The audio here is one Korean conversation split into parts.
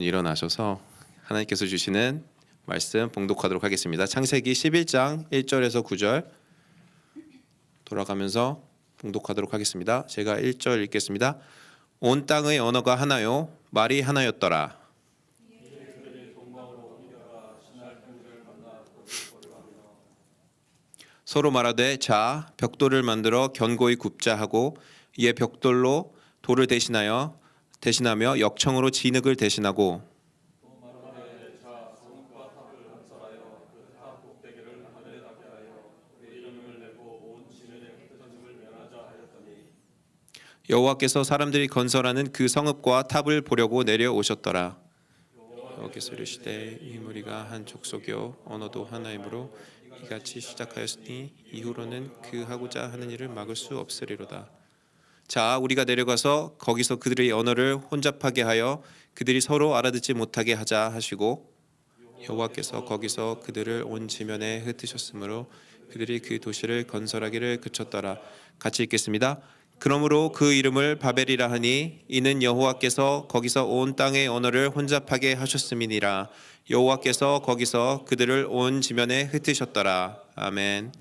일어나셔서 하나님께서 주시는 말씀 봉독하도록 하겠습니다. 창세기 11장 1절에서 9절 돌아가면서 봉독하도록 하겠습니다. 제가 1절 읽겠습니다. 온 땅의 언어가 하나요 말이 하나였더라. 서로 말하되 자 벽돌을 만들어 견고히 굽자 하고 이에 벽돌로 돌을 대신하며 역청으로 진흙을 대신하고 여호와께서 사람들이 건설하는 그 성읍과 탑을 보려고 내려오셨더라. 여호와께서 이르시되 이 무리가 한 족속이요 언어도 하나이므로 이같이 시작하였으니 이후로는 그 하고자 하는 일을 막을 수 없으리로다. 자 우리가 내려가서 거기서 그들의 언어를 혼잡하게 하여 그들이 서로 알아듣지 못하게 하자 하시고 여호와께서 거기서 그들을 온 지면에 흩으셨으므로 그들이 그 도시를 건설하기를 그쳤더라. 같이 읽겠습니다. 그러므로 그 이름을 바벨이라 하니 이는 여호와께서 거기서 온 땅의 언어를 혼잡하게 하셨음이니라. 여호와께서 거기서 그들을 온 지면에 흩으셨더라. 아멘.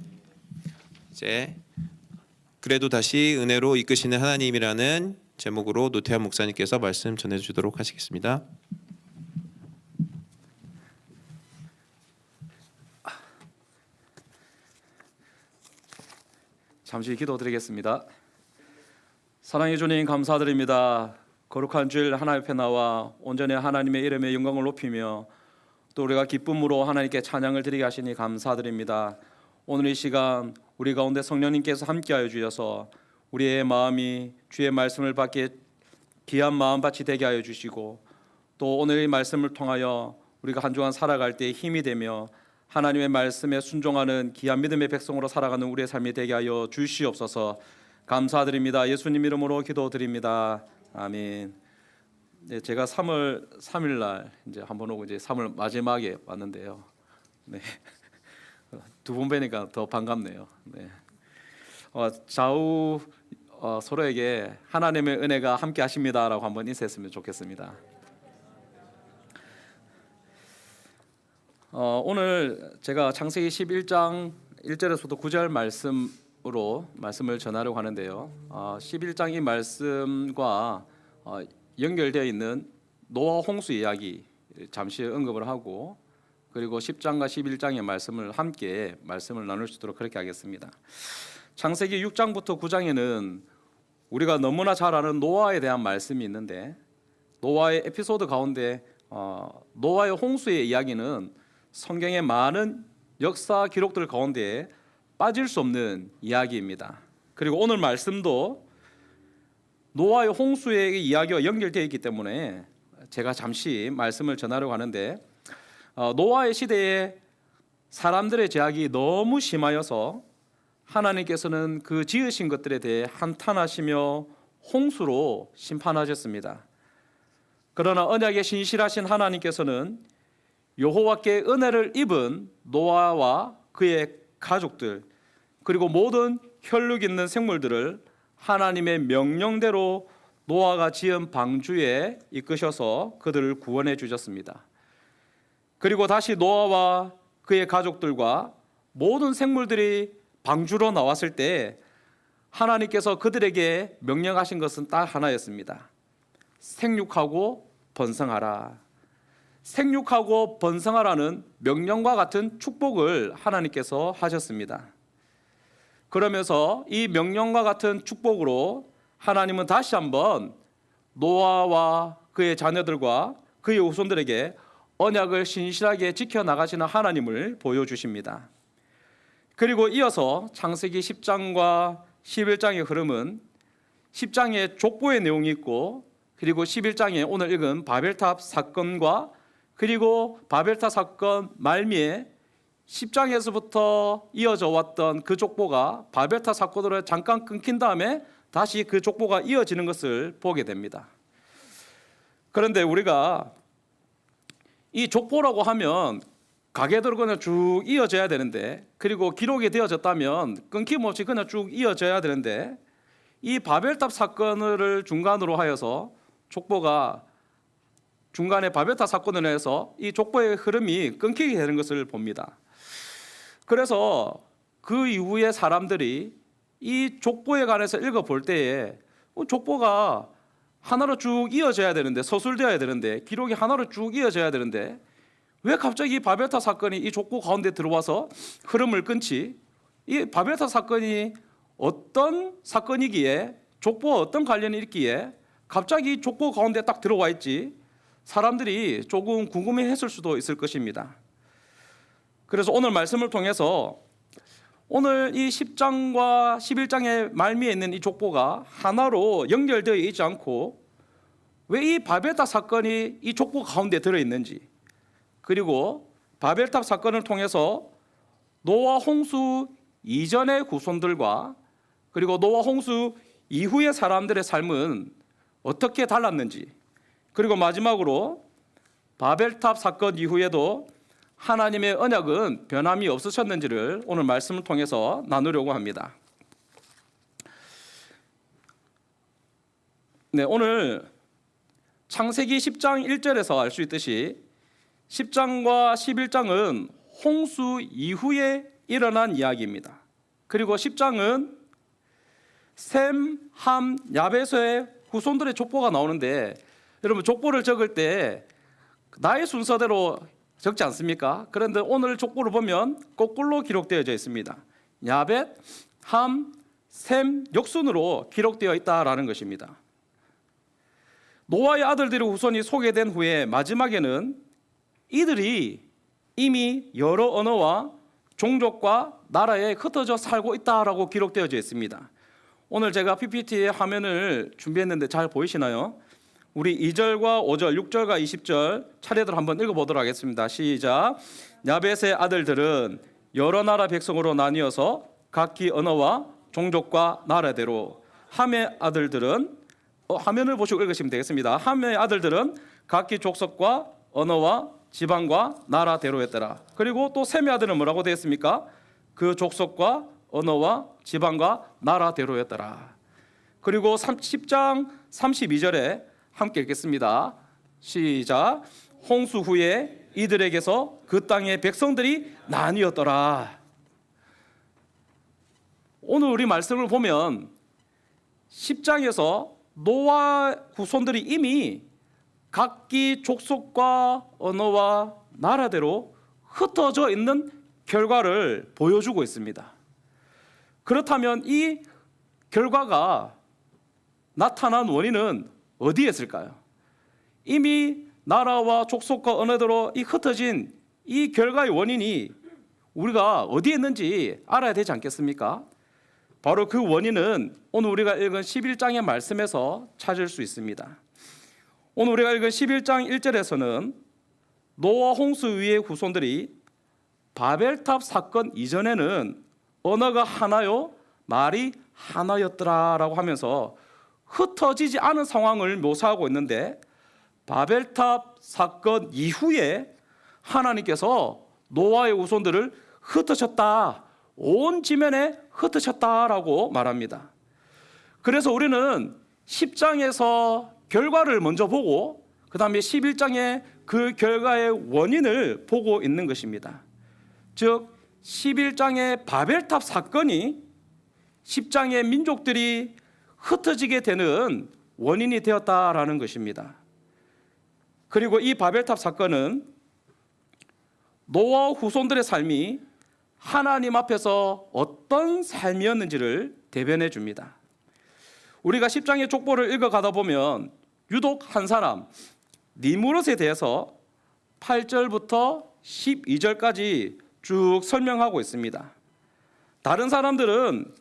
이제 그래도 다시 은혜로 이끄시는 하나님이라는 제목으로 노태한 목사님께서 말씀 전해주도록 하시겠습니다. 잠시 기도드리겠습니다. 사랑해 주님 감사드립니다. 거룩한 주일 하나님 앞에 나와 온전히 하나님의 이름의 영광을 높이며 또 우리가 기쁨으로 하나님께 찬양을 드리게 하시니 감사드립니다. 오늘 이 시간 우리 가운데 성령님께서 함께하여 주셔서 우리의 마음이 주의 말씀을 받기에 귀한 마음밭이 되게 하여 주시고 또 오늘 이 말씀을 통하여 우리가 한 주간 살아갈 때 힘이 되며 하나님의 말씀에 순종하는 귀한 믿음의 백성으로 살아가는 우리의 삶이 되게 하여 주시옵소서. 감사드립니다. 예수님 이름으로 기도드립니다. 아멘. 네, 제가 3월 3일 날 이제 한번 오고 이제 3월 마지막에 왔는데요. 네. 두 번 뵈니까 더 반갑네요. 네. 좌우 서로에게 하나님의 은혜가 함께 하십니다라고 한번 인사했으면 좋겠습니다. 오늘 제가 창세기 11장 1절에서부터 9절 말씀으로 말씀을 전하려고 하는데요. 11장 이 말씀과 연결되어 있는 노아 홍수 이야기 잠시 언급을 하고 그리고 10장과 11장의 말씀을 함께 말씀을 나눌 수 있도록 그렇게 하겠습니다. 창세기 6장부터 9장에는 우리가 너무나 잘 아는 노아에 대한 말씀이 있는데 노아의 에피소드 가운데 노아의 홍수의 이야기는 성경의 많은 역사 기록들 가운데 빠질 수 없는 이야기입니다. 그리고 오늘 말씀도 노아의 홍수의 이야기와 연결되어 있기 때문에 제가 잠시 말씀을 전하려고 하는데 노아의 시대에 사람들의 죄악이 너무 심하여서 하나님께서는 그 지으신 것들에 대해 한탄하시며 홍수로 심판하셨습니다. 그러나 언약에 신실하신 하나님께서는 여호와께 은혜를 입은 노아와 그의 가족들 그리고 모든 혈육 있는 생물들을 하나님의 명령대로 노아가 지은 방주에 이끄셔서 그들을 구원해 주셨습니다. 그리고 다시 노아와 그의 가족들과 모든 생물들이 방주로 나왔을 때 하나님께서 그들에게 명령하신 것은 딱 하나였습니다. 생육하고 번성하라. 생육하고 번성하라는 명령과 같은 축복을 하나님께서 하셨습니다. 그러면서 이 명령과 같은 축복으로 하나님은 다시 한번 노아와 그의 자녀들과 그의 후손들에게 언약을 신실하게 지켜나가시는 하나님을 보여주십니다. 그리고 이어서 창세기 10장과 11장의 흐름은 10장에 족보의 내용이 있고 그리고 11장에 오늘 읽은 바벨탑 사건과 그리고 바벨탑 사건 말미에 10장에서부터 이어져 왔던 그 족보가 바벨탑 사건으로 잠깐 끊긴 다음에 다시 그 족보가 이어지는 것을 보게 됩니다. 그런데 우리가 이 족보라고 하면 가계대로 그냥 쭉 이어져야 되는데 그리고 기록이 되어졌다면 끊김없이 그냥 쭉 이어져야 되는데 이 바벨탑 사건을 중간으로 하여서 족보가 중간에 바벨탑 사건으로 해서 이 족보의 흐름이 끊기게 되는 것을 봅니다. 그래서 그 이후에 사람들이 이 족보에 관해서 읽어볼 때에 족보가 하나로 쭉 이어져야 되는데, 서술되어야 되는데, 기록이 하나로 쭉 이어져야 되는데 왜 갑자기 이 바벨탑 사건이 이 족보 가운데 들어와서 흐름을 끊지? 이 바벨탑 사건이 어떤 사건이기에, 족보와 어떤 관련이 있기에 갑자기 족보 가운데 딱 들어와 있지? 사람들이 조금 궁금해했을 수도 있을 것입니다. 그래서 오늘 말씀을 통해서 오늘 이 10장과 11장의 말미에 있는 이 족보가 하나로 연결되어 있지 않고 왜 이 바벨탑 사건이 이 족보 가운데 들어있는지, 그리고 바벨탑 사건을 통해서 노아 홍수 이전의 후손들과 그리고 노아 홍수 이후의 사람들의 삶은 어떻게 달랐는지, 그리고 마지막으로 바벨탑 사건 이후에도 하나님의 언약은 변함이 없으셨는지를 오늘 말씀을 통해서 나누려고 합니다. 네, 오늘 창세기 10장 1절에서 알 수 있듯이 10장과 11장은 홍수 이후에 일어난 이야기입니다. 그리고 10장은 셈, 함, 야베스의 후손들의 족보가 나오는데, 여러분 족보를 적을 때 나의 순서대로 적지 않습니까? 그런데 오늘 족보를 보면 거꾸로 기록되어져 있습니다. 야벳, 함, 셈, 역순으로 기록되어 있다라는 것입니다. 노아의 아들들의 후손이 소개된 후에 마지막에는 이들이 이미 여러 언어와 종족과 나라에 흩어져 살고 있다라고 기록되어져 있습니다. 오늘 제가 PPT 화면을 준비했는데 잘 보이시나요? 우리 2절과 5절, 6절과 20절 차례대로 한번 읽어보도록 하겠습니다. 시작. 야벳의 아들들은 여러 나라 백성으로 나뉘어서 각기 언어와 종족과 나라대로, 함의 아들들은 화면을 보시고 읽으시면 되겠습니다. 함의 아들들은 각기 족속과 언어와 지방과 나라대로였더라. 그리고 또 셈의 아들은 뭐라고 되어 있습니까? 그 족속과 언어와 지방과 나라대로였더라. 그리고 10장 32절에 함께 읽겠습니다. 시작. 홍수 후에 이들에게서 그 땅의 백성들이 나뉘었더라. 오늘 우리 말씀을 보면 10장에서 노아 후손들이 이미 각기 족속과 언어와 나라대로 흩어져 있는 결과를 보여주고 있습니다. 그렇다면 이 결과가 나타난 원인은 어디에 있을까요? 이미 나라와 족속과 언어대로 이 흩어진 이 결과의 원인이 우리가 어디에 있는지 알아야 되지 않겠습니까? 바로 그 원인은 오늘 우리가 읽은 11장의 말씀에서 찾을 수 있습니다. 오늘 우리가 읽은 11장 1절에서는 노아 홍수 위의 후손들이 바벨탑 사건 이전에는 언어가 하나요, 말이 하나였더라라고 하면서 흩어지지 않은 상황을 묘사하고 있는데, 바벨탑 사건 이후에 하나님께서 노아의 후손들을 흩으셨다, 온 지면에 흩으셨다라고 말합니다. 그래서 우리는 10장에서 결과를 먼저 보고 그 다음에 11장에 그 결과의 원인을 보고 있는 것입니다. 즉 11장의 바벨탑 사건이 10장의 민족들이 흩어지게 되는 원인이 되었다라는 것입니다. 그리고 이 바벨탑 사건은 노아 후손들의 삶이 하나님 앞에서 어떤 삶이었는지를 대변해 줍니다. 우리가 10장의 족보를 읽어가다 보면 유독 한 사람, 니무롯에 대해서 8절부터 12절까지 쭉 설명하고 있습니다. 다른 사람들은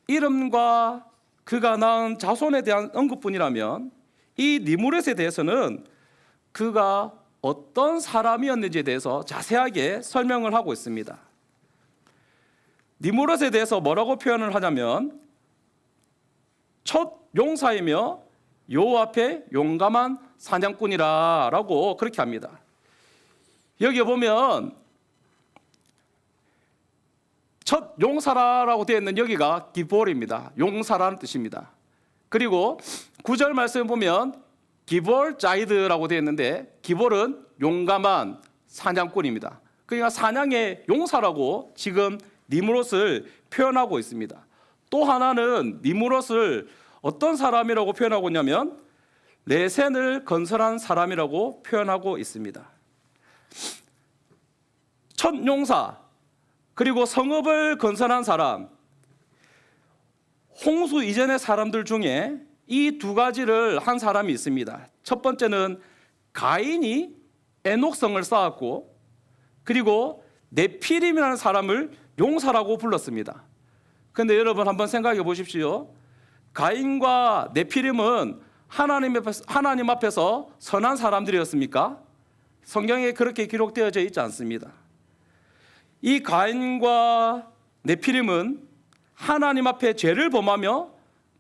이름과 그가 낳은 자손에 대한 언급뿐이라면 이 니무롯에 대해서는 그가 어떤 사람이었는지에 대해서 자세하게 설명을 하고 있습니다. 니무롯에 대해서 뭐라고 표현을 하냐면 첫 용사이며 여호와 앞에 용감한 사냥꾼이라고 그렇게 합니다. 여기 보면 첫 용사라고 되어 있는 여기가 기볼입니다. 용사라는 뜻입니다. 그리고 9절 말씀 보면 기볼 자이드라고 되어 있는데 기볼은 용감한 사냥꾼입니다. 그러니까 사냥의 용사라고 지금 니므롯을 표현하고 있습니다. 또 하나는 니므롯을 어떤 사람이라고 표현하고 있냐면 레센을 건설한 사람이라고 표현하고 있습니다. 첫 용사 그리고 성읍을 건설한 사람, 홍수 이전의 사람들 중에 이 두 가지를 한 사람이 있습니다. 첫 번째는 가인이 에녹성을 쌓았고, 그리고 네피림이라는 사람을 용사라고 불렀습니다. 그런데 여러분 한번 생각해 보십시오. 가인과 네피림은 하나님 앞에서 선한 사람들이었습니까? 성경에 그렇게 기록되어져 있지 않습니다. 이 가인과 네피림은 하나님 앞에 죄를 범하며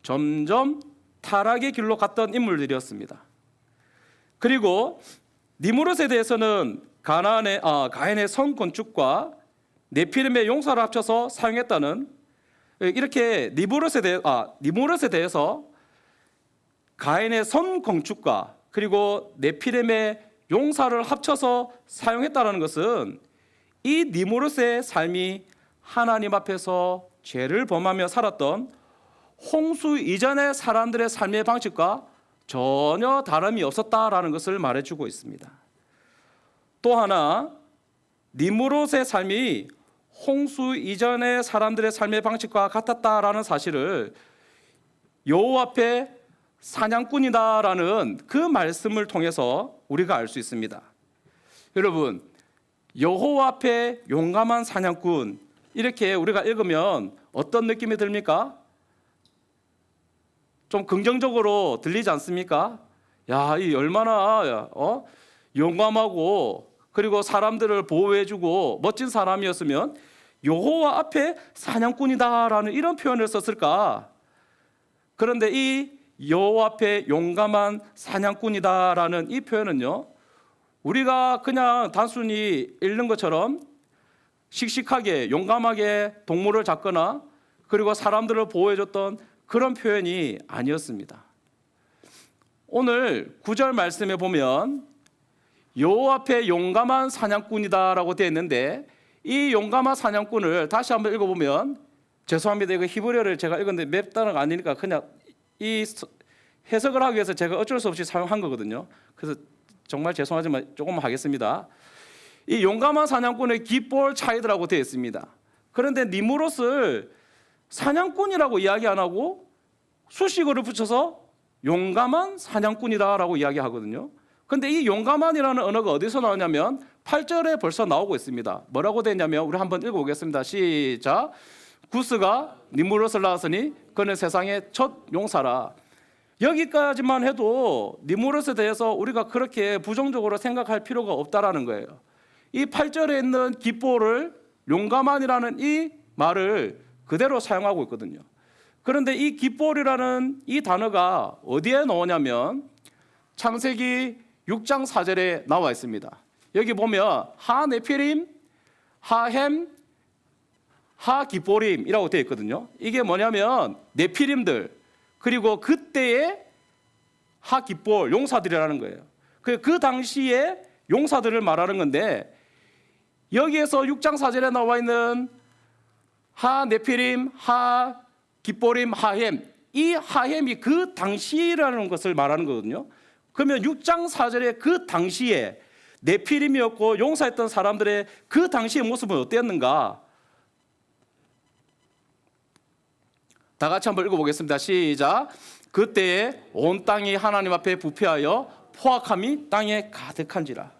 점점 타락의 길로 갔던 인물들이었습니다. 그리고 니므롯에 대해서는 가인의 성 건축과 네피림의 용사를 합쳐서 사용했다는, 이렇게 니므롯에 대해서 가인의 성 건축과 그리고 네피림의 용사를 합쳐서 사용했다는 것은 이 니므롯의 삶이 하나님 앞에서 죄를 범하며 살았던 홍수 이전의 사람들의 삶의 방식과 전혀 다름이 없었다라는 것을 말해주고 있습니다. 또 하나, 니므롯의 삶이 홍수 이전의 사람들의 삶의 방식과 같았다라는 사실을 여호와 앞에 사냥꾼이다라는 그 말씀을 통해서 우리가 알 수 있습니다. 여러분, 여호와 앞에 용감한 사냥꾼, 이렇게 우리가 읽으면 어떤 느낌이 듭니까? 좀 긍정적으로 들리지 않습니까? 야, 이 얼마나 용감하고 그리고 사람들을 보호해주고 멋진 사람이었으면 여호와 앞에 사냥꾼이다라는 이런 표현을 썼을까? 그런데 이 여호와 앞에 용감한 사냥꾼이다라는 이 표현은요, 우리가 그냥 단순히 읽는 것처럼 씩씩하게 용감하게 동물을 잡거나 그리고 사람들을 보호해줬던 그런 표현이 아니었습니다. 오늘 9절 말씀에 보면 여호와 앞에 용감한 사냥꾼이다라고 되어 있는데, 이 용감한 사냥꾼을 다시 한번 읽어보면, 죄송합니다, 이거 히브리어를 제가 읽었는데 몇 단어가 아니니까 그냥 이 해석을 하기 위해서 제가 어쩔 수 없이 사용한 거거든요. 그래서 정말 죄송하지만 조금 하겠습니다. 이 용감한 사냥꾼의 기볼 차이드라고 되어 있습니다. 그런데 니므롯을 사냥꾼이라고 이야기 안 하고 수식어를 붙여서 용감한 사냥꾼이다라고 이야기하거든요. 그런데 이 용감한이라는 언어가 어디서 나오냐면 8절에 벌써 나오고 있습니다. 뭐라고 되냐면, 우리 한번 읽어보겠습니다. 시작. 구스가 니므롯을 낳았으니 그는 세상의 첫 용사라. 여기까지만 해도 니므롯에 대해서 우리가 그렇게 부정적으로 생각할 필요가 없다라는 거예요. 이 8절에 있는 기뽀를 용감한이라는 이 말을 그대로 사용하고 있거든요. 그런데 이 기뽀이라는 이 단어가 어디에 나오냐면 창세기 6장 4절에 나와 있습니다. 여기 보면 하네피림, 하햄, 하기뽀림이라고 되어 있거든요. 이게 뭐냐면 네피림들, 그리고 그때의 하기볼 용사들이라는 거예요. 그 당시에 용사들을 말하는 건데, 여기에서 6장 4절에 나와 있는 하네피림, 하기뽀림, 하햄, 이 하햄이 그 당시라는 것을 말하는 거거든요. 그러면 6장 4절에 그 당시에 네피림이었고 용사했던 사람들의 그 당시의 모습은 어땠는가? 다 같이 한번 읽어보겠습니다. 시작. 그때에 온 땅이 하나님 앞에 부패하여 포악함이 땅에 가득한지라.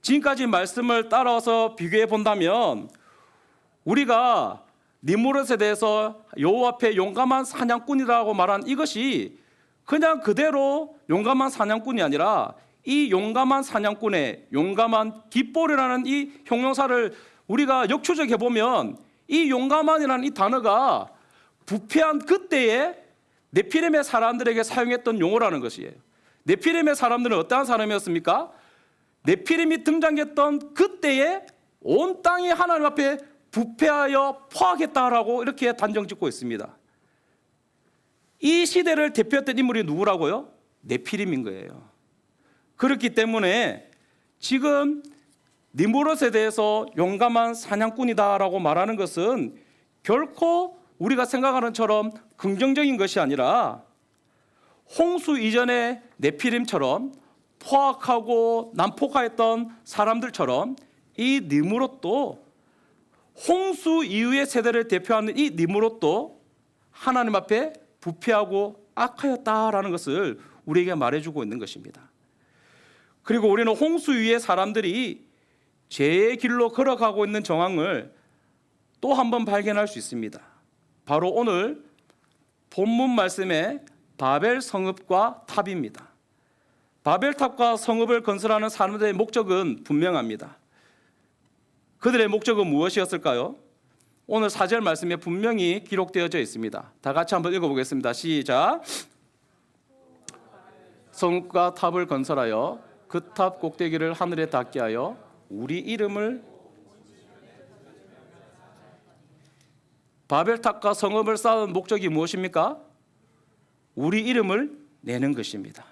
지금까지 말씀을 따라서 비교해 본다면, 우리가 니므롯에 대해서 여호와 앞에 용감한 사냥꾼이라고 말한 이것이 그냥 그대로 용감한 사냥꾼이 아니라, 이 용감한 사냥꾼의 용감한 기뽀이라는 이 형용사를 우리가 역추적해 보면, 이 용감한이라는 이 단어가 부패한 그때에 네피림의 사람들에게 사용했던 용어라는 것이에요. 네피림의 사람들은 어떠한 사람이었습니까? 네피림이 등장했던 그때에 온 땅이 하나님 앞에 부패하여 포악했다라고 이렇게 단정 짓고 있습니다. 이 시대를 대표했던 인물이 누구라고요? 네피림인 거예요. 그렇기 때문에 지금 니므롯에 대해서 용감한 사냥꾼이다라고 말하는 것은 결코 우리가 생각하는 것처럼 긍정적인 것이 아니라 홍수 이전의 네피림처럼 포악하고 난폭하였던 사람들처럼 이 니므롯도 홍수 이후의 세대를 대표하는 이 니므롯도 하나님 앞에 부패하고 악하였다라는 것을 우리에게 말해주고 있는 것입니다. 그리고 우리는 홍수 위의 사람들이 죄의 길로 걸어가고 있는 정황을 또 한 번 발견할 수 있습니다. 바로 오늘 본문 말씀의 바벨 성읍과 탑입니다. 바벨탑과 성읍을 건설하는 사람들의 목적은 분명합니다. 그들의 목적은 무엇이었을까요? 오늘 4절 말씀에 분명히 기록되어져 있습니다. 다 같이 한번 읽어보겠습니다. 시작. 성읍과 탑을 건설하여 그 탑 꼭대기를 하늘에 닿게 하여 우리 이름을 바벨탑과 성읍을 쌓은 목적이 무엇입니까? 우리 이름을 내는 것입니다.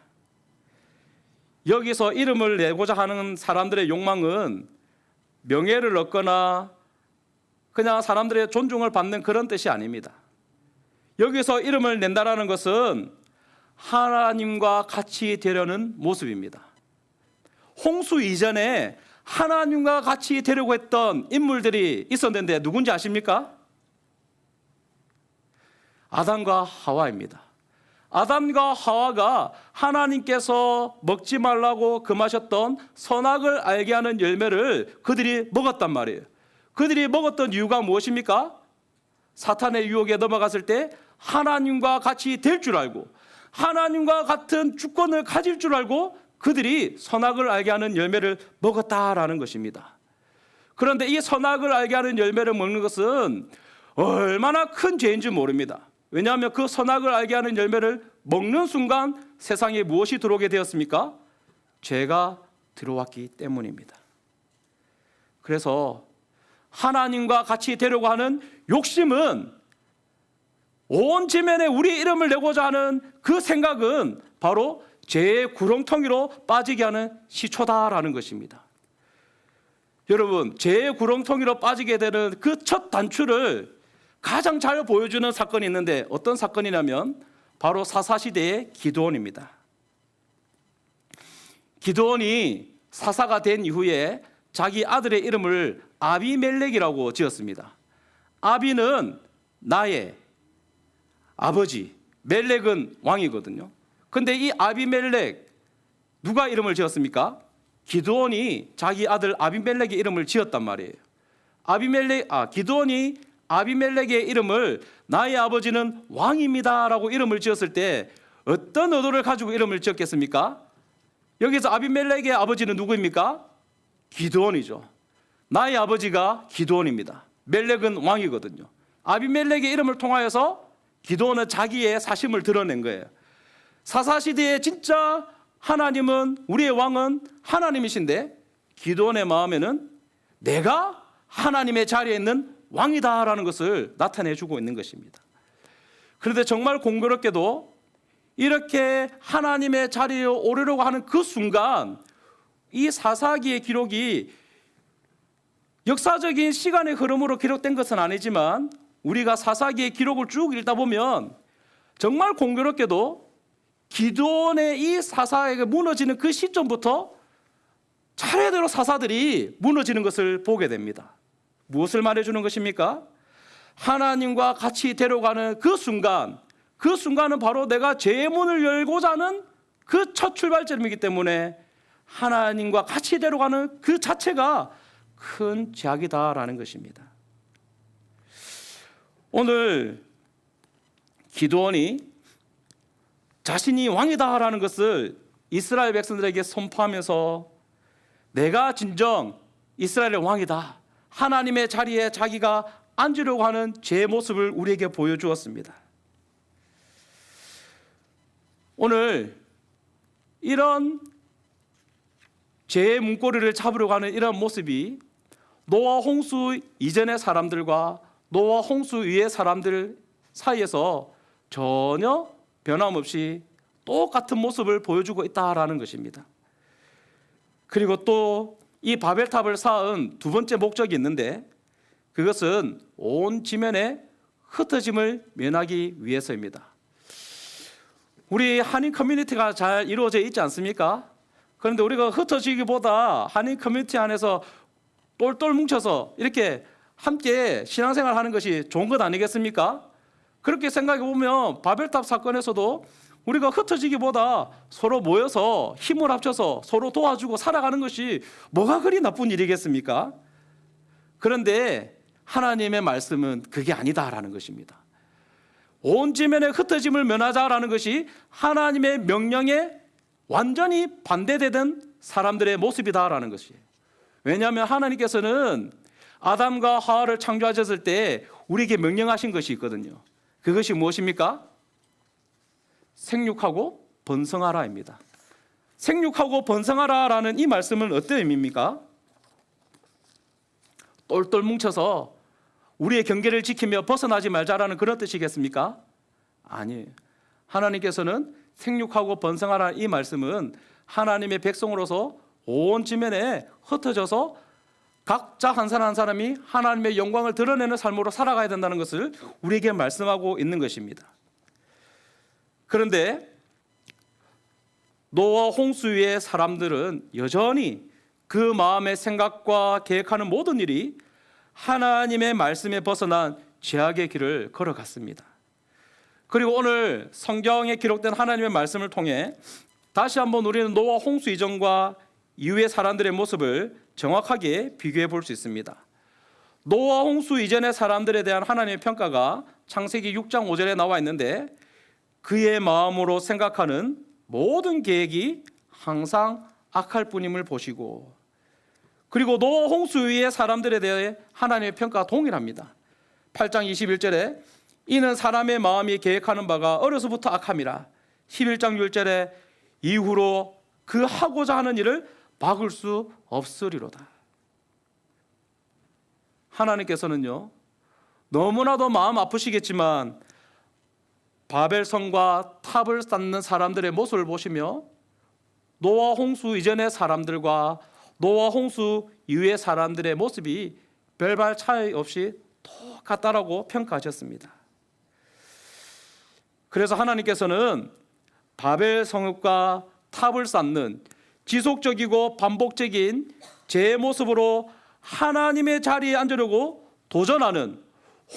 여기서 이름을 내고자 하는 사람들의 욕망은 명예를 얻거나 그냥 사람들의 존중을 받는 그런 뜻이 아닙니다. 여기서 이름을 낸다라는 것은 하나님과 같이 되려는 모습입니다. 홍수 이전에 하나님과 같이 되려고 했던 인물들이 있었는데 누군지 아십니까? 아담과 하와입니다. 아담과 하와가 하나님께서 먹지 말라고 금하셨던 선악을 알게 하는 열매를 그들이 먹었단 말이에요. 그들이 먹었던 이유가 무엇입니까? 사탄의 유혹에 넘어갔을 때 하나님과 같이 될 줄 알고 하나님과 같은 주권을 가질 줄 알고 그들이 선악을 알게 하는 열매를 먹었다라는 것입니다. 그런데 이 선악을 알게 하는 열매를 먹는 것은 얼마나 큰 죄인지 모릅니다. 왜냐하면 그 선악을 알게 하는 열매를 먹는 순간 세상에 무엇이 들어오게 되었습니까? 죄가 들어왔기 때문입니다. 그래서 하나님과 같이 되려고 하는 욕심은 온 지면에 우리 이름을 내고자 하는 그 생각은 바로 죄의 구렁텅이로 빠지게 하는 시초다라는 것입니다. 여러분, 죄의 구렁텅이로 빠지게 되는 그 첫 단추를 가장 잘 보여주는 사건이 있는데 어떤 사건이냐면 바로 사사시대의 기드온입니다. 기드온이 사사가 된 이후에 자기 아들의 이름을 아비멜렉이라고 지었습니다. 아비는 나의 아버지, 멜렉은 왕이거든요. 근데 이 아비멜렉 누가 이름을 지었습니까? 기드온이 자기 아들 아비멜렉의 이름을 지었단 말이에요. 기드온이 아비멜렉의 이름을 나의 아버지는 왕입니다라고 이름을 지었을 때 어떤 의도를 가지고 이름을 지었겠습니까? 여기서 아비멜렉의 아버지는 누구입니까? 기드온이죠. 나의 아버지가 기드온입니다. 멜렉은 왕이거든요. 아비멜렉의 이름을 통하여서 기드온은 자기의 사심을 드러낸 거예요. 사사시대에 진짜 하나님은, 우리의 왕은 하나님이신데 기드온의 마음에는 내가 하나님의 자리에 있는 왕이다라는 것을 나타내주고 있는 것입니다. 그런데 정말 공교롭게도 이렇게 하나님의 자리에 오르려고 하는 그 순간 이 사사기의 기록이 역사적인 시간의 흐름으로 기록된 것은 아니지만 우리가 사사기의 기록을 쭉 읽다 보면 정말 공교롭게도 기드온의 이 사사에게 무너지는 그 시점부터 차례대로 사사들이 무너지는 것을 보게 됩니다. 무엇을 말해주는 것입니까? 하나님과 같이 데려가는 그 순간은 바로 내가 죄의 문을 열고자 하는 그 첫 출발점이기 때문에 하나님과 같이 데려가는 그 자체가 큰 죄악이다라는 것입니다. 오늘 기드온이 자신이 왕이다라는 것을 이스라엘 백성들에게 선포하면서 내가 진정 이스라엘의 왕이다, 하나님의 자리에 자기가 앉으려고 하는 죄의 모습을 우리에게 보여주었습니다. 오늘 이런 죄의 문고리를 잡으려고 하는 이런 모습이 노아 홍수 이전의 사람들과 노아 홍수 위의 사람들 사이에서 전혀 변함없이 똑같은 모습을 보여주고 있다라는 것입니다. 그리고 또 이 바벨탑을 쌓은 두 번째 목적이 있는데 그것은 온 지면에 흩어짐을 면하기 위해서입니다. 우리 한인 커뮤니티가 잘 이루어져 있지 않습니까? 그런데 우리가 흩어지기보다 한인 커뮤니티 안에서 똘똘 뭉쳐서 이렇게 함께 신앙생활 하는 것이 좋은 것 아니겠습니까? 그렇게 생각해 보면 바벨탑 사건에서도 우리가 흩어지기보다 서로 모여서 힘을 합쳐서 서로 도와주고 살아가는 것이 뭐가 그리 나쁜 일이겠습니까? 그런데 하나님의 말씀은 그게 아니다라는 것입니다. 온 지면에 흩어짐을 면하자라는 것이 하나님의 명령에 완전히 반대되던 사람들의 모습이다라는 것이에요. 왜냐하면 하나님께서는 아담과 하와를 창조하셨을 때 우리에게 명령하신 것이 있거든요. 그것이 무엇입니까? 생육하고 번성하라입니다. 생육하고 번성하라라는 이 말씀은 어떤 의미입니까? 똘똘 뭉쳐서 우리의 경계를 지키며 벗어나지 말자라는 그런 뜻이겠습니까? 아니에요. 하나님께서는 생육하고 번성하라는 이 말씀은 하나님의 백성으로서 온 지면에 흩어져서 각자 한 사람 한 사람이 하나님의 영광을 드러내는 삶으로 살아가야 된다는 것을 우리에게 말씀하고 있는 것입니다. 그런데 노아 홍수 위의 사람들은 여전히 그 마음의 생각과 계획하는 모든 일이 하나님의 말씀에 벗어난 죄악의 길을 걸어갔습니다. 그리고 오늘 성경에 기록된 하나님의 말씀을 통해 다시 한번 우리는 노아 홍수 이전과 이후의 사람들의 모습을 정확하게 비교해 볼 수 있습니다. 노아 홍수 이전의 사람들에 대한 하나님의 평가가 창세기 6장 5절에 나와 있는데 그의 마음으로 생각하는 모든 계획이 항상 악할 뿐임을 보시고, 그리고 노아 홍수 위의 사람들에 대해 하나님의 평가가 동일합니다. 8장 21절에 이는 사람의 마음이 계획하는 바가 어려서부터 악함이라. 11장 6절에 이후로 그 하고자 하는 일을 막을 수 없으리로다. 하나님께서는요, 너무나도 마음 아프시겠지만 바벨성과 탑을 쌓는 사람들의 모습을 보시며 노아 홍수 이전의 사람들과 노아 홍수 이후의 사람들의 모습이 별반 차이 없이 똑같다라고 평가하셨습니다. 그래서 하나님께서는 바벨 성읍과 탑을 쌓는 지속적이고 반복적인 제 모습으로 하나님의 자리에 앉으려고 도전하는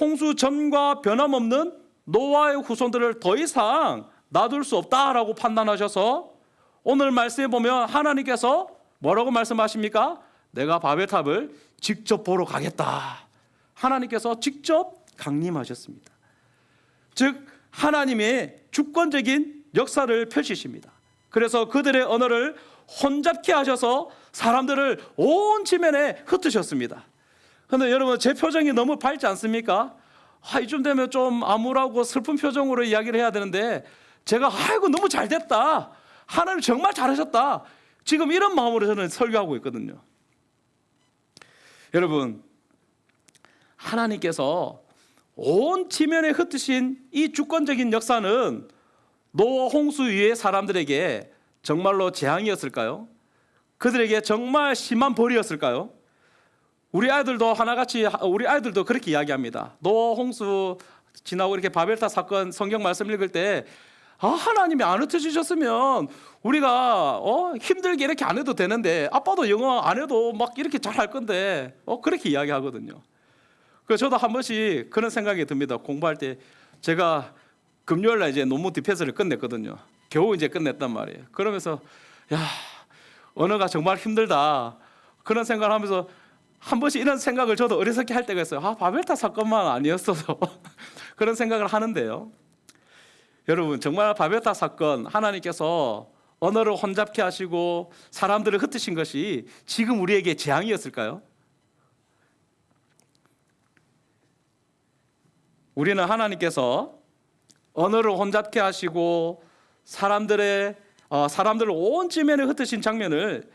홍수 전과 변함없는 노아의 후손들을 더 이상 놔둘 수 없다라고 판단하셔서 오늘 말씀에 보면 하나님께서 뭐라고 말씀하십니까? 내가 바벨탑을 직접 보러 가겠다. 하나님께서 직접 강림하셨습니다. 즉 하나님의 주권적인 역사를 펼치십니다. 그래서 그들의 언어를 혼잡케 하셔서 사람들을 온 지면에 흩으셨습니다. 그런데 여러분, 제 표정이 너무 밝지 않습니까? 이쯤 되면 좀 암울하고 슬픈 표정으로 이야기를 해야 되는데 제가 아이고 너무 잘 됐다, 하나님 정말 잘하셨다, 지금 이런 마음으로 저는 설교하고 있거든요. 여러분, 하나님께서 온 지면에 흩으신 이 주권적인 역사는 노아 홍수 위의 사람들에게 정말로 재앙이었을까요? 그들에게 정말 심한 벌이었을까요? 우리 아이들도 그렇게 이야기합니다. 노아 홍수 지나고 이렇게 바벨탑 사건 성경 말씀 읽을 때 하나님이 안 흩어지셨으면 우리가 힘들게 이렇게 안 해도 되는데, 아빠도 영어 안 해도 막 이렇게 잘 할 건데 그렇게 이야기하거든요. 그래서 저도 한 번씩 그런 생각이 듭니다. 공부할 때 제가 금요일날 이제 논문 디펜스를 끝냈거든요. 겨우 이제 끝냈단 말이에요. 그러면서 언어가 정말 힘들다, 그런 생각을 하면서 한 번씩 이런 생각을 저도 어리석게 할 때가 있어요. 바벨탑 사건만 아니었어도 그런 생각을 하는데요. 여러분, 정말 바벨탑 사건 하나님께서 언어를 혼잡케 하시고 사람들을 흩으신 것이 지금 우리에게 재앙이었을까요? 우리는 하나님께서 언어를 혼잡케 하시고 사람들을 온 지면에 흩으신 장면을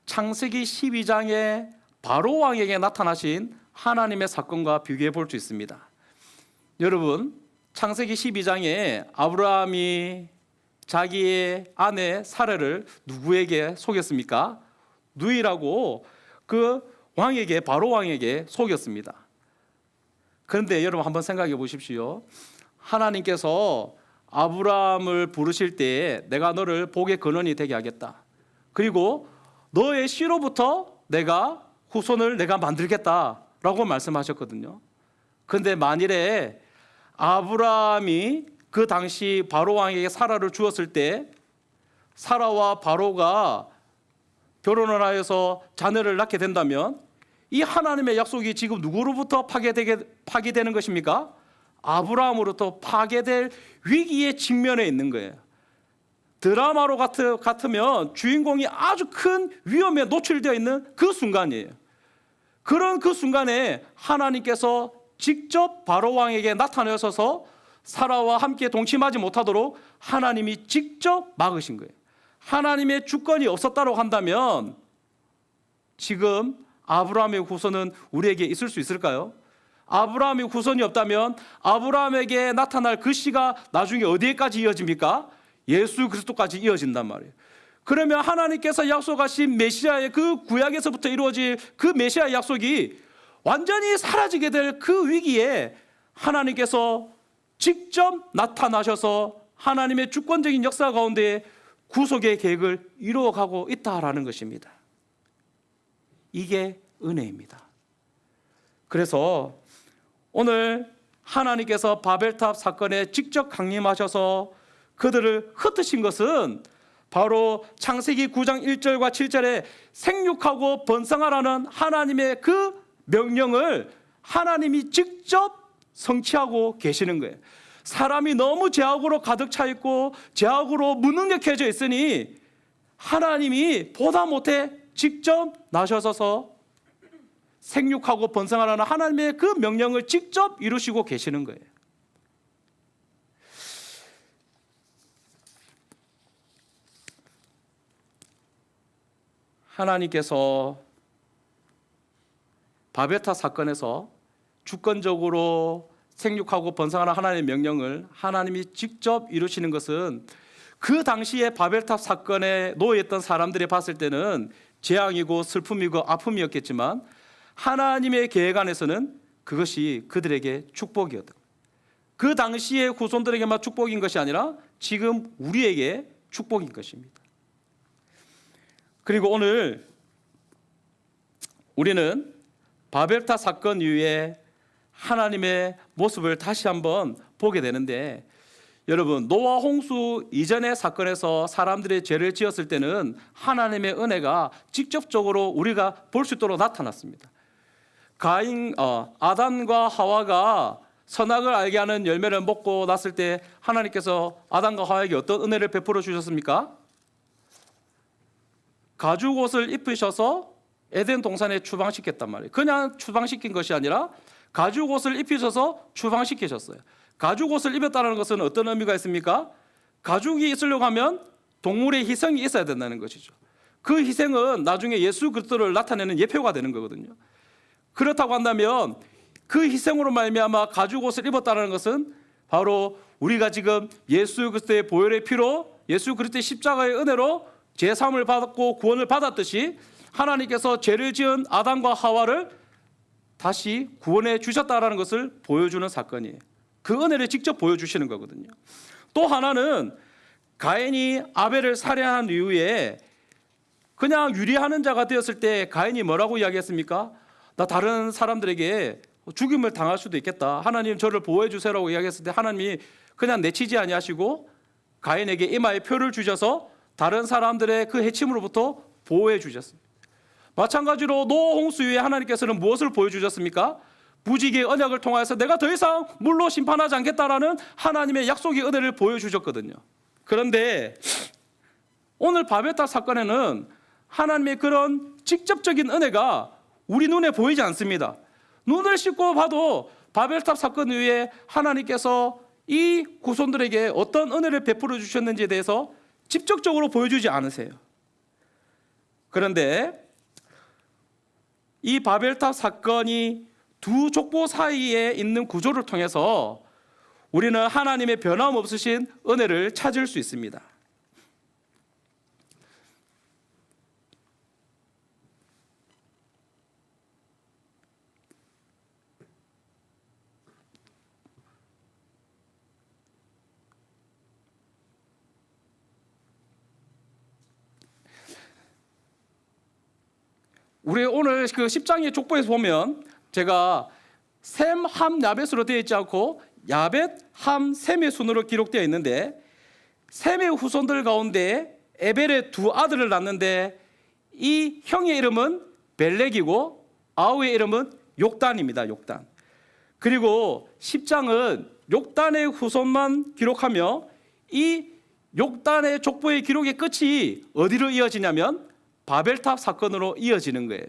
창세기 12장에 바로 왕에게 나타나신 하나님의 사건과 비교해 볼 수 있습니다. 여러분, 창세기 12장에 아브라함이 자기의 아내 사라를 누구에게 속였습니까? 누이라고 그 왕에게, 바로 왕에게 속였습니다. 그런데 여러분 한번 생각해 보십시오. 하나님께서 아브라함을 부르실 때에 내가 너를 복의 근원이 되게 하겠다. 그리고 너의 씨로부터 내가 후손을 내가 만들겠다라고 말씀하셨거든요. 그런데 만일에 아브라함이 그 당시 바로 왕에게 사라를 주었을 때 사라와 바로가 결혼을 하여서 자녀를 낳게 된다면 이 하나님의 약속이 지금 누구로부터 파괴되는 것입니까? 아브라함으로부터 파괴될 위기의 직면에 있는 거예요. 드라마로 같으면 주인공이 아주 큰 위험에 노출되어 있는 그 순간이에요. 그런 그 순간에 하나님께서 직접 바로 왕에게 나타나셔서 사라와 함께 동침하지 못하도록 하나님이 직접 막으신 거예요. 하나님의 주권이 없었다고 한다면 지금 아브라함의 후손은 우리에게 있을 수 있을까요? 아브라함의 후손이 없다면 아브라함에게 나타날 그 씨가 나중에 어디에까지 이어집니까? 예수 그리스도까지 이어진단 말이에요. 그러면 하나님께서 약속하신 메시아의 그 구약에서부터 이루어질 그 메시아의 약속이 완전히 사라지게 될 그 위기에 하나님께서 직접 나타나셔서 하나님의 주권적인 역사 가운데 구속의 계획을 이루어가고 있다라는 것입니다. 이게 은혜입니다. 그래서 오늘 하나님께서 바벨탑 사건에 직접 강림하셔서 그들을 흩으신 것은 바로 창세기 9장 1절과 7절에 생육하고 번성하라는 하나님의 그 명령을 하나님이 직접 성취하고 계시는 거예요. 사람이 너무 죄악으로 가득 차 있고 죄악으로 무능력해져 있으니 하나님이 보다 못해 직접 나셔서 생육하고 번성하라는 하나님의 그 명령을 직접 이루시고 계시는 거예요. 하나님께서 바벨탑 사건에서 주권적으로 생육하고 번성하는 하나님의 명령을 하나님이 직접 이루시는 것은 그 당시에 바벨탑 사건에 놓여있던 사람들이 봤을 때는 재앙이고 슬픔이고 아픔이었겠지만 하나님의 계획 안에서는 그것이 그들에게 축복이었다. 그 당시의 후손들에게만 축복인 것이 아니라 지금 우리에게 축복인 것입니다. 그리고 오늘 우리는 바벨탑 사건 이후에 하나님의 모습을 다시 한번 보게 되는데, 여러분 노아 홍수 이전의 사건에서 사람들이 죄를 지었을 때는 하나님의 은혜가 직접적으로 우리가 볼 수 있도록 나타났습니다. 아담과 하와가 선악을 알게 하는 열매를 먹고 났을 때 하나님께서 아담과 하와에게 어떤 은혜를 베풀어 주셨습니까? 가죽 옷을 입히셔서 에덴 동산에 추방시켰단 말이에요. 그냥 추방시킨 것이 아니라 가죽 옷을 입히셔서 추방시키셨어요. 가죽 옷을 입었다는 것은 어떤 의미가 있습니까? 가죽이 있으려고 하면 동물의 희생이 있어야 된다는 것이죠. 그 희생은 나중에 예수 그리스도를 나타내는 예표가 되는 거거든요. 그렇다고 한다면 그 희생으로 말미암아 가죽 옷을 입었다는 것은 바로 우리가 지금 예수 그리스도의 보혈의 피로 예수 그리스도의 십자가의 은혜로 제사함을 받았고 구원을 받았듯이 하나님께서 죄를 지은 아담과 하와를 다시 구원해 주셨다라는 것을 보여주는 사건이에요. 그 은혜를 직접 보여주시는 거거든요. 또 하나는 가인이 아벨을 살해한 이후에 그냥 유리하는 자가 되었을 때 가인이 뭐라고 이야기했습니까? 나 다른 사람들에게 죽임을 당할 수도 있겠다. 하나님 저를 보호해 주세요라고 이야기했을 때 하나님이 그냥 내치지 아니하시고 가인에게 이마에 표를 주셔서 다른 사람들의 그 해침으로부터 보호해 주셨습니다. 마찬가지로 노아 홍수 이후에 하나님께서는 무엇을 보여주셨습니까? 무지개의 언약을 통하여서 내가 더 이상 물로 심판하지 않겠다라는 하나님의 약속의 은혜를 보여주셨거든요. 그런데 오늘 바벨탑 사건에는 하나님의 그런 직접적인 은혜가 우리 눈에 보이지 않습니다. 눈을 씻고 봐도 바벨탑 사건 이후에 하나님께서 이 후손들에게 어떤 은혜를 베풀어 주셨는지에 대해서 직접적으로 보여주지 않으세요. 그런데 이 바벨탑 사건이 두 족보 사이에 있는 구조를 통해서 우리는 하나님의 변함없으신 은혜를 찾을 수 있습니다. 우리 오늘 그 10장의 족보에서 보면 제가 셈, 함, 야벳으로 되어 있지 않고 야벳, 함, 셈의 순으로 기록되어 있는데, 셈의 후손들 가운데 에벨의 두 아들을 낳는데 이 형의 이름은 벨렉이고 아우의 이름은 욕단입니다. 욕단. 그리고 10장은 욕단의 후손만 기록하며 이 욕단의 족보의 기록의 끝이 어디로 이어지냐면 바벨탑 사건으로 이어지는 거예요.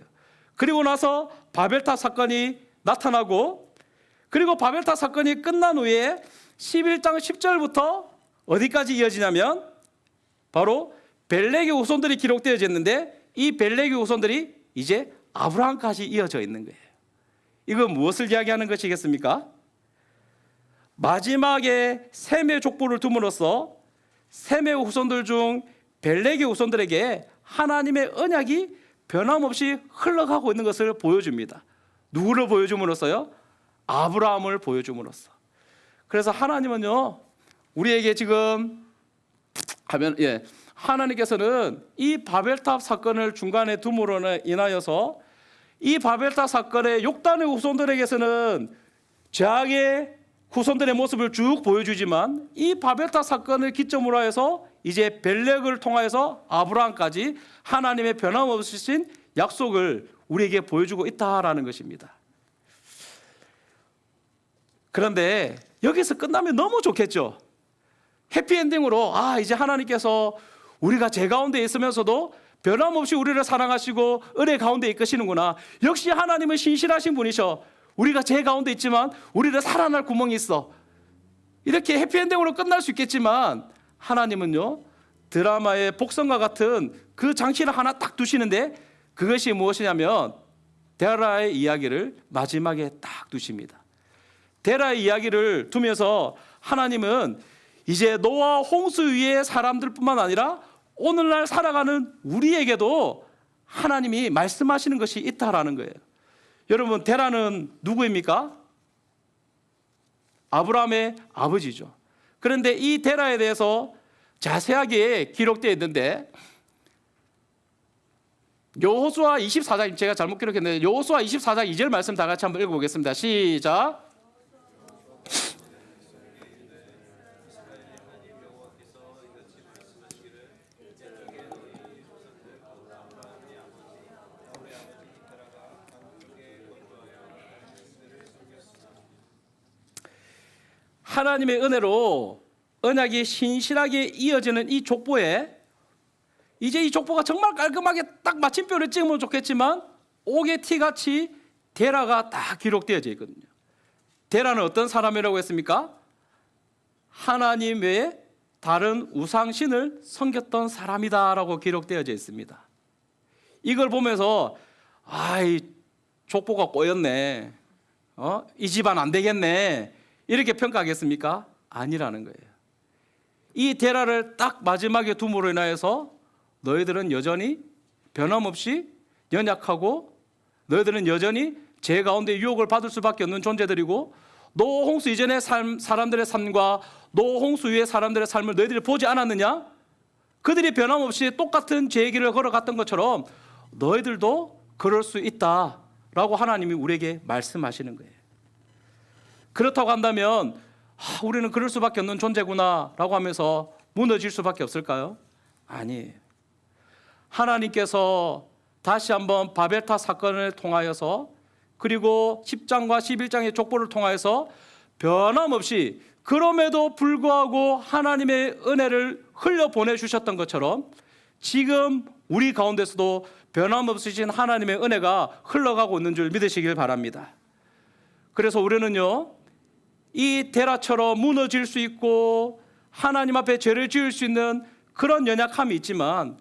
그리고 나서 바벨탑 사건이 나타나고, 그리고 바벨탑 사건이 끝난 후에 11장 10절부터 어디까지 이어지냐면 바로 벨렉의 후손들이 기록되어졌는데, 이 벨렉의 후손들이 이제 아브라함까지 이어져 있는 거예요. 이건 무엇을 이야기하는 것이겠습니까? 마지막에 셈의 족보를 둠으로써 셈의 후손들 중 벨렉의 후손들에게 하나님의 언약이 변함없이 흘러가고 있는 것을 보여줍니다. 누구를 보여줌으로써요? 아브라함을 보여줌으로써. 그래서 하나님은요, 우리에게 지금 하나님께서는 이 바벨탑 사건을 중간에 둠으로 인하여서 이 바벨탑 사건의 욕단의 후손들에게서는 죄악의 후손들의 모습을 쭉 보여주지만, 이 바벨탑 사건을 기점으로 해서 이제 벨렉을 통하여서 아브라함까지 하나님의 변함없으신 약속을 우리에게 보여주고 있다라는 것입니다. 그런데 여기서 끝나면 너무 좋겠죠. 해피엔딩으로 이제 하나님께서 우리가 죄 가운데 있으면서도 변함없이 우리를 사랑하시고 은혜 가운데 이끄시는구나. 역시 하나님은 신실하신 분이셔. 우리가 죄 가운데 있지만 우리를 살아날 구멍이 있어. 이렇게 해피엔딩으로 끝날 수 있겠지만, 하나님은요, 드라마의 복선과 같은 그 장치를 하나 딱 두시는데, 그것이 무엇이냐면 데라의 이야기를 마지막에 딱 두십니다. 데라의 이야기를 두면서 하나님은 이제 노아 홍수 위의 사람들뿐만 아니라 오늘날 살아가는 우리에게도 하나님이 말씀하시는 것이 있다라는 거예요. 여러분, 데라는 누구입니까? 아브라함의 아버지죠. 그런데 이 데라에 대해서 자세하게 기록되어 있는데, 여호수아 24장, 제가 잘못 기록했는데 여호수아 24장 2절 말씀 다 같이 한번 읽어보겠습니다. 시작. 하나님의 은혜로 언약이 신실하게 이어지는 이 족보에, 이제 이 족보가 정말 깔끔하게 딱 마침표를 찍으면 좋겠지만 오게티같이 데라가 딱 기록되어져 있거든요. 데라는 어떤 사람이라고 했습니까? 하나님 외에 다른 우상신을 섬겼던 사람이다라고 기록되어져 있습니다. 이걸 보면서 이 족보가 꼬였네, 이 집안 안 되겠네, 이렇게 평가하겠습니까? 아니라는 거예요. 이 데라를 딱 마지막에 둠으로 인하여서 너희들은 여전히 변함없이 연약하고, 너희들은 여전히 죄 가운데 유혹을 받을 수밖에 없는 존재들이고, 노아 홍수 이전의 사람들의 삶과 노아 홍수 후의 사람들의 삶을 너희들이 보지 않았느냐? 그들이 변함없이 똑같은 죄의 길을 걸어갔던 것처럼 너희들도 그럴 수 있다라고 하나님이 우리에게 말씀하시는 거예요. 그렇다고 한다면 우리는 그럴 수밖에 없는 존재구나 라고 하면서 무너질 수밖에 없을까요? 아니에요. 하나님께서 다시 한번 바벨탑 사건을 통하여서, 그리고 10장과 11장의 족보를 통하여서 변함없이, 그럼에도 불구하고 하나님의 은혜를 흘려보내주셨던 것처럼 지금 우리 가운데서도 변함없으신 하나님의 은혜가 흘러가고 있는 줄 믿으시길 바랍니다. 그래서 우리는요, 이 데라처럼 무너질 수 있고 하나님 앞에 죄를 지을 수 있는 그런 연약함이 있지만,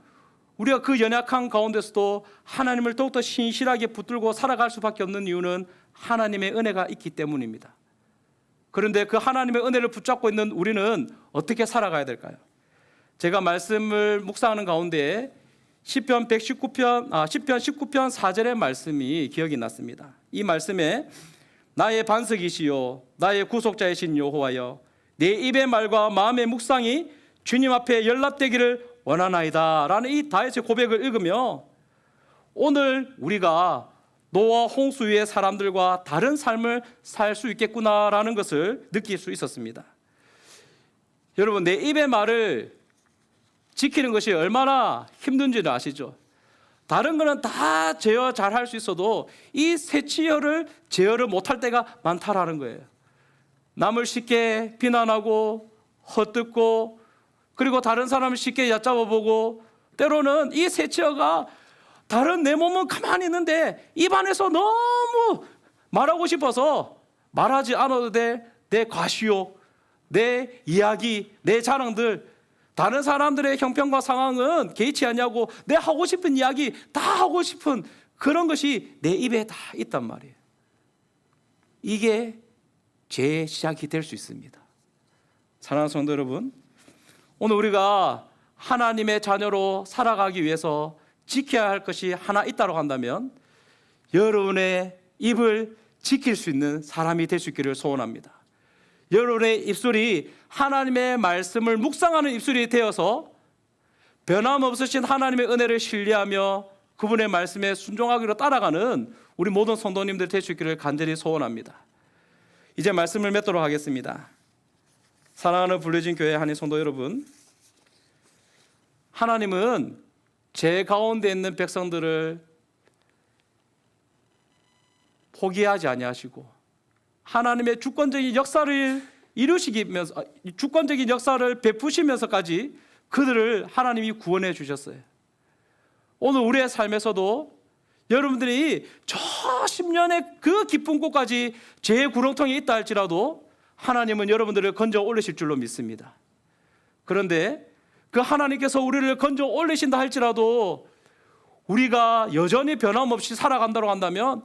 우리가 그 연약한 가운데서도 하나님을 더욱더 신실하게 붙들고 살아갈 수밖에 없는 이유는 하나님의 은혜가 있기 때문입니다. 그런데 그 하나님의 은혜를 붙잡고 있는 우리는 어떻게 살아가야 될까요? 제가 말씀을 묵상하는 가운데 시편 19편 4절의 말씀이 기억이 났습니다. 이 말씀에 나의 반석이시요 나의 구속자이신 여호와여 내 입의 말과 마음의 묵상이 주님 앞에 연락되기를 원하나이다 라는 이 다윗의 고백을 읽으며 오늘 우리가 노아 홍수 위의 사람들과 다른 삶을 살 수 있겠구나라는 것을 느낄 수 있었습니다. 여러분, 내 입의 말을 지키는 것이 얼마나 힘든지를 아시죠? 다른 거는 다 제어 잘 할 수 있어도 이 세치어를 제어를 못할 때가 많다라는 거예요. 남을 쉽게 비난하고 헛듣고 그리고 다른 사람을 쉽게 얕잡아보고 때로는 이 세치어가 다른 내 몸은 가만히 있는데 입안에서 너무 말하고 싶어서 말하지 않아도 돼. 내 과시욕, 내 이야기, 내 자랑들 다른 사람들의 형편과 상황은 개의치 않냐고 내 하고 싶은 이야기 다 하고 싶은 그런 것이 내 입에 다 있단 말이에요. 이게 죄의 시작이 될 수 있습니다. 사랑하는 성도 여러분, 오늘 우리가 하나님의 자녀로 살아가기 위해서 지켜야 할 것이 하나 있다고 한다면 여러분의 입을 지킬 수 있는 사람이 될 수 있기를 소원합니다. 여러분의 입술이 하나님의 말씀을 묵상하는 입술이 되어서 변함없으신 하나님의 은혜를 신뢰하며 그분의 말씀에 순종하기로 따라가는 우리 모든 성도님들 될 수 있기를 간절히 소원합니다. 이제 말씀을 맺도록 하겠습니다. 사랑하는 불려진 교회 한인 성도 여러분, 하나님은 제 가운데 있는 백성들을 포기하지 아니하시고 하나님의 주권적인 역사를 이루시면서 주권적인 역사를 베푸시면서까지 그들을 하나님이 구원해 주셨어요. 오늘 우리의 삶에서도 여러분들이 저 10년의 그 깊은 곳까지 죄의 구렁텅이에 있다 할지라도 하나님은 여러분들을 건져 올리실 줄로 믿습니다. 그런데 그 하나님께서 우리를 건져 올리신다 할지라도 우리가 여전히 변함없이 살아간다고 한다면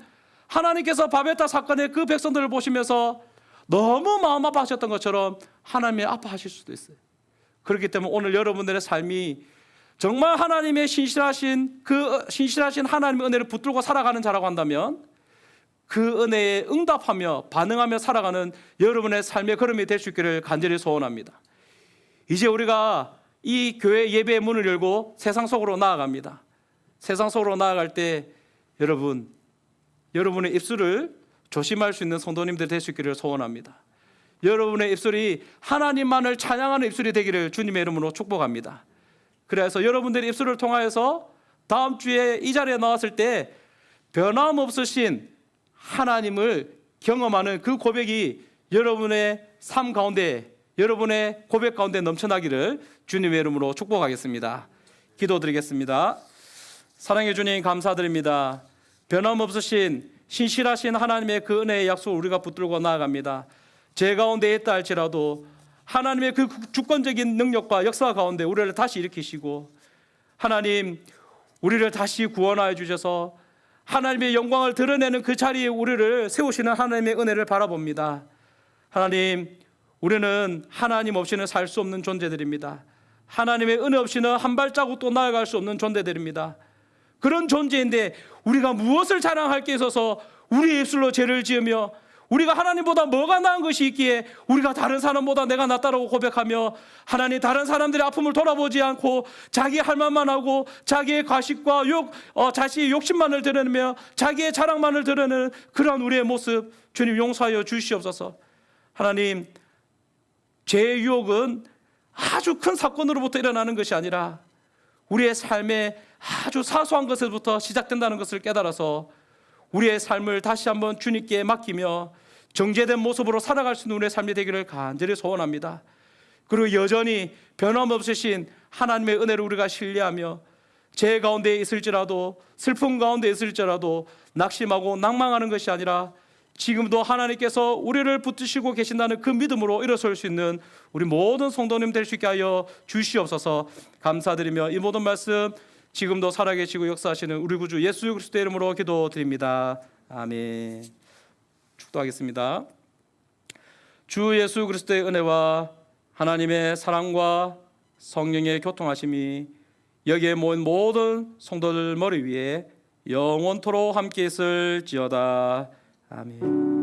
하나님께서 바베타 사건의 그 백성들을 보시면서 너무 마음 아파하셨던 것처럼 하나님이 아파하실 수도 있어요. 그렇기 때문에 오늘 여러분들의 삶이 정말 하나님의 신실하신 하나님의 은혜를 붙들고 살아가는 자라고 한다면 그 은혜에 응답하며 반응하며 살아가는 여러분의 삶의 걸음이 될 수 있기를 간절히 소원합니다. 이제 우리가 이 교회 예배의 문을 열고 세상 속으로 나아갑니다. 세상 속으로 나아갈 때 여러분의 입술을 조심할 수 있는 성도님들 될 수 있기를 소원합니다. 여러분의 입술이 하나님만을 찬양하는 입술이 되기를 주님의 이름으로 축복합니다. 그래서 여러분들의 입술을 통하여서 다음 주에 이 자리에 나왔을 때 변함없으신 하나님을 경험하는 그 고백이 여러분의 삶 가운데, 여러분의 고백 가운데 넘쳐나기를 주님의 이름으로 축복하겠습니다. 기도드리겠습니다. 사랑해 주님 감사드립니다. 변함없으신 신실하신 하나님의 그 은혜의 약속을 우리가 붙들고 나아갑니다. 죄 가운데 있다 할지라도 하나님의 그 주권적인 능력과 역사 가운데 우리를 다시 일으키시고 하나님 우리를 다시 구원하여 주셔서 하나님의 영광을 드러내는 그 자리에 우리를 세우시는 하나님의 은혜를 바라봅니다. 하나님, 우리는 하나님 없이는 살 수 없는 존재들입니다. 하나님의 은혜 없이는 한 발자국도 나아갈 수 없는 존재들입니다. 그런 존재인데 우리가 무엇을 자랑할 게 있어서 우리의 입술로 죄를 지으며 우리가 하나님보다 뭐가 나은 것이 있기에 우리가 다른 사람보다 내가 낫다라고 고백하며 하나님 다른 사람들의 아픔을 돌아보지 않고 자기 할 말만 하고 자기의 과식과 자신의 욕심만을 드러내며 자기의 자랑만을 드러내는 그런 우리의 모습 주님 용서하여 주시옵소서. 하나님, 죄의 유혹은 아주 큰 사건으로부터 일어나는 것이 아니라 우리의 삶의 아주 사소한 것에서부터 시작된다는 것을 깨달아서 우리의 삶을 다시 한번 주님께 맡기며 정죄된 모습으로 살아갈 수 있는 우리의 삶이 되기를 간절히 소원합니다. 그리고 여전히 변함없으신 하나님의 은혜를 우리가 신뢰하며 죄 가운데 있을지라도 슬픔 가운데 있을지라도 낙심하고 낭망하는 것이 아니라 지금도 하나님께서 우리를 붙드시고 계신다는 그 믿음으로 일어설 수 있는 우리 모든 성도님 될 수 있게 하여 주시옵소서. 감사드리며 이 모든 말씀 지금도 살아계시고 역사하시는 우리 구주 예수 그리스도의 이름으로 기도드립니다. 아멘. 축도하겠습니다. 주 예수 그리스도의 은혜와 하나님의 사랑과 성령의 교통하심이 여기에 모인 모든 성도들 머리 위에 영원토록 함께 있을지어다. 아멘.